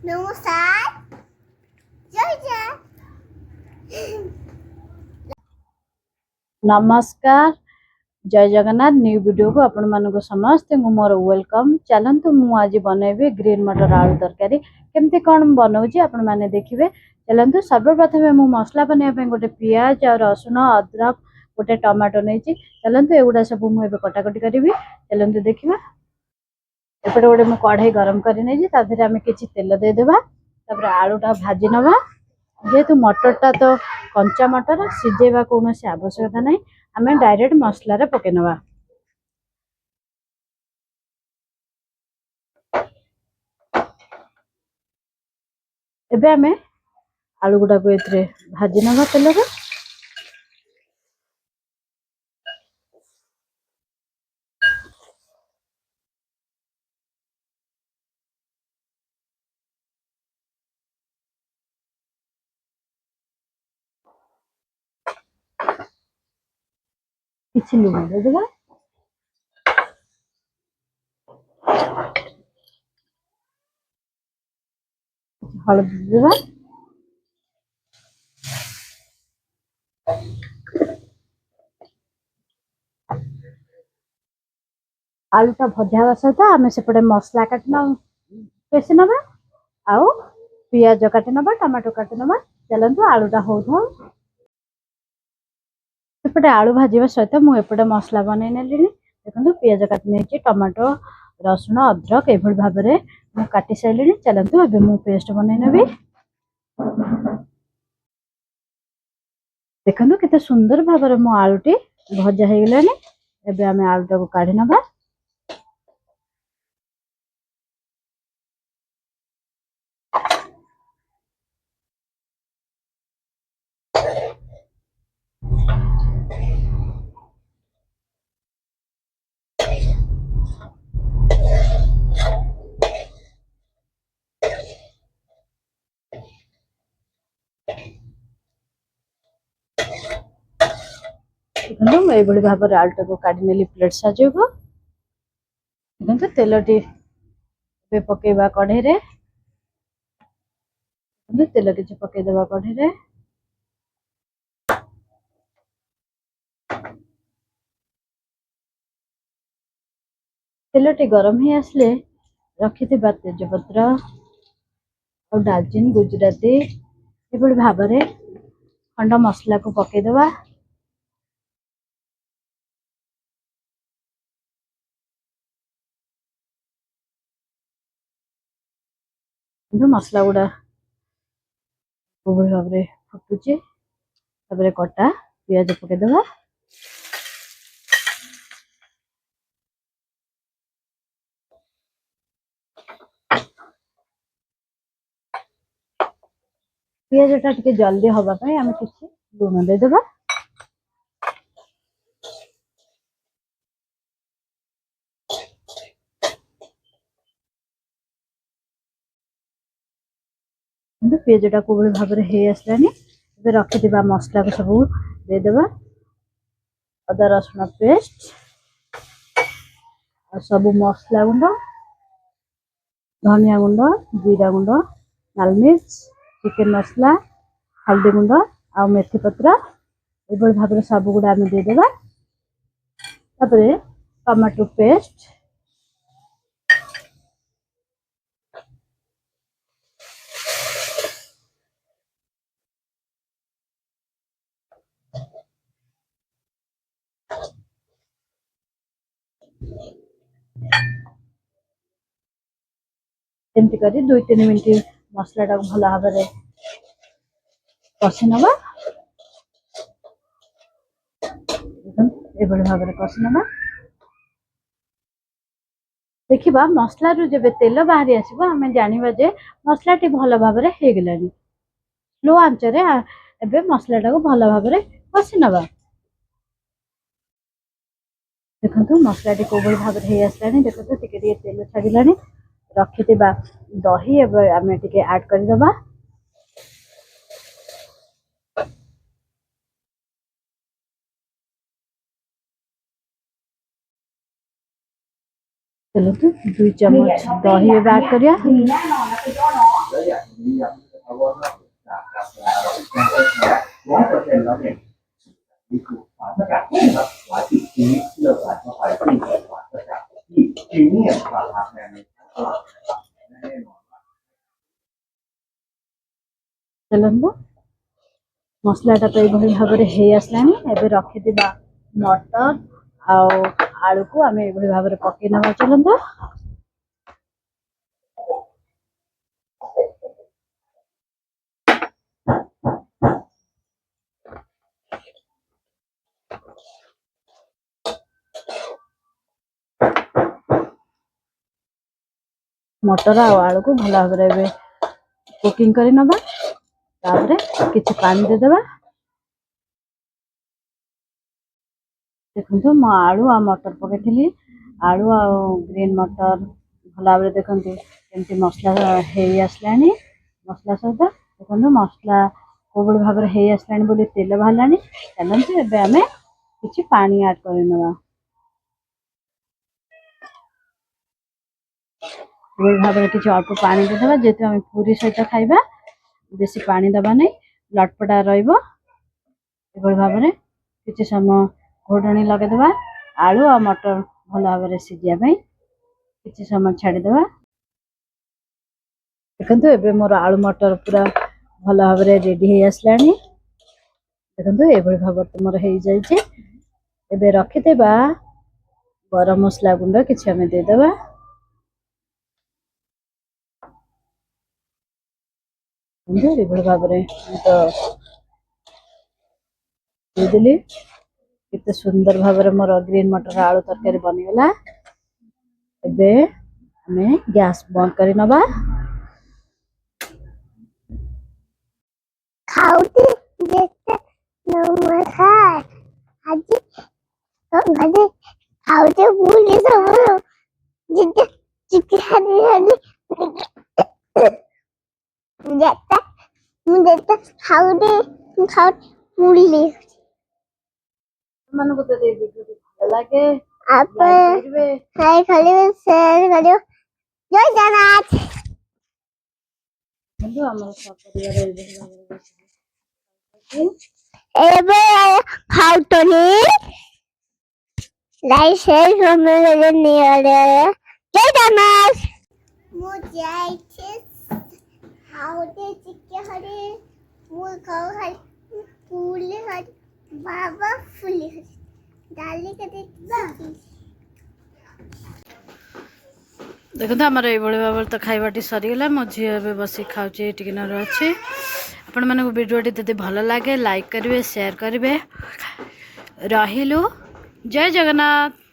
नमस्कार जय जय नमस्कार जय जगन्नाथ न्यू वीडियो को आपण मानको समस्त मोर वेलकम। चलतु मु आज बनैबी ग्रीन मटर आलू तरकारी केमती कौन बनाऊँगी आपण माने देखिए। चलतु सर्वप्रथम मु मसला बनवाई गोटे पियाज और रसुण अदरक गोटे टमाटो नहीं। चलतु एगुड़ा सब मुझे कटाकटी करी। चलतु देखा एपटे गोटे मु कढ़ाई गरम कर किसी तेल देदेबा आलूटा भाजी नवा। जेहेतु मटरटा तो कंचा मटर सीझेबा कौन आवश्यकता नहीं आम डायरेक्ट मसला पके नवा। एबे आमे आलू गुडा को एतरे भाजी नवा तेल रे। किछि लुण देदेबा हल्दी देदेबा आलूटा भजा हवा सहित आम सेपटे मसला काटना पेसी नवा आउ पियाज काटी नवा टमाटो काटी नवा। चलतु आलूटा हो सेपटे आलू भाजवा सहित मुझे मसला बनई नेली। देखो पियाज काटी नहीं टमाटो रसुण अदरक ये भाव में काटी सारे। चलतु एबे मु पेस्ट बनई नेबी। देखो केते सुंदर भाव में मो आलूटी भजा हो गलानी। एबे आमे आलूटा को काढी नबा। देखो ये भाव में आलूटा को काढ़ी नेली प्लेट सजेब। देखो तेल टी पकेबा कढ़ई रे। तेल किसी पकईदेवा कढ़ई रे। तेल टी गरम ही आसले रखि तेजपत्र और डालचीन गुजराती ये भाव में खंड मसला को पकईदेवा। मसला गुड़ा भाव में फुटुचे कटा पियाज पकईदेवा। पियाजटा टिके जल्दी हवाई आम किसी लुण देदेबा। पियाजटा को भाव में हो आसलानी। रखि मसला को सब देदेबा अदा रसुण पेस्ट और सब मसला गुंड धनिया गुंड जीरा गुंड लाल मिर्च चिकेन मसला हल्दी गुंड आ मेथी पत्र ये भाव में सब गुड़ा आम देदेबा। टमाटो पेस्ट एमती कर 2-3 मिनट मसलाटा भल भाव में कषि नवा। ये भाव में कषि नवा। देखा मसला रू जब तेल बाहरी आसो आम जाना जे मसलाटी भल भाव में हो गलानी। स्लो आंचरे एबे मसलाटा को भल भाव में कषि नवा। देखो मसलाटी को भाव में हो आसलानी। देखो टिके तेल छाड़िलानी। रखि दही आम टे ऐड करदे। चलो तो 2 चम्मच दही एवं ऐड करिया चलନ୍ତୁ मसलाटा तो यही भाव में हो आसलानी एबे रखिदिबा मटर आलू को आम यही भाव में पकई ना चलନ୍ତୁ मटर आलू को भल भाव में कुकिंग कर नबा तापरे किछि पानी दे देबा देखंतु म आलू आ मटर पकेइथिली आलू आ ग्रीन मटर भल भाव में देखंतु केमती मसला हे आसलानी मसला सहित देखंतु मसला कोबल भाव में हे आसलानी बोली तेल बाहरलानी चलंतु एबे हमें किछि पानी ऐड कर नबा कोबल भाव में किछि अल्प पानी दे देबा जेतु हम पूरी सहित खाइबा बेसी पानी दबा नहीं लटपटा रहिबो एभଳି भाव में किछि समय घोड़णी लगेदेबा आलू आ मटर भल भाव में सिझिया किछि समय छाड़ीदेबा देखंतु एबे मोर आलू मटर पूरा भल भाव में रेडी हो आसलानी देखंतु एभଳି भाव में मोर हो जाइए एबे रखिदेबा गरम मसला गुंड किछि हमें दे देबा एभଳି भाव में तो देदेली केते सुंदर भाव में मोर ग्रीन मटर आलू तरकारी बनीगला एबे हमें गैस बंद करी नबा खाउते देखते नमखा आज तो गदे खाउते भूले सब जिते चिकन हनी देखता देखता खाउते भूले मन को तो दे वीडियो भल लागे आप लाइक करबे हाय खाली शेयर करियो जय जगन्नाथ बंधु हमर सब परिवार एबे खाउतनी लाइक शेयर कमेंट नहीं आ रहा है जय जगन्नाथ मुझे आइए खाउते चिके हरे वो खाओ हरे फूले हरे बाबा फूले हरे डाली के देखबा देखो आमर ये भाव तो खाइबाटी सरीगला मो झी ए बस खाऊे टिकनर अच्छे आपण मानक वीडियोटी जदि भल लगे लाइक करेंगे शेयर करेंगे रहिलु जय जगन्नाथ।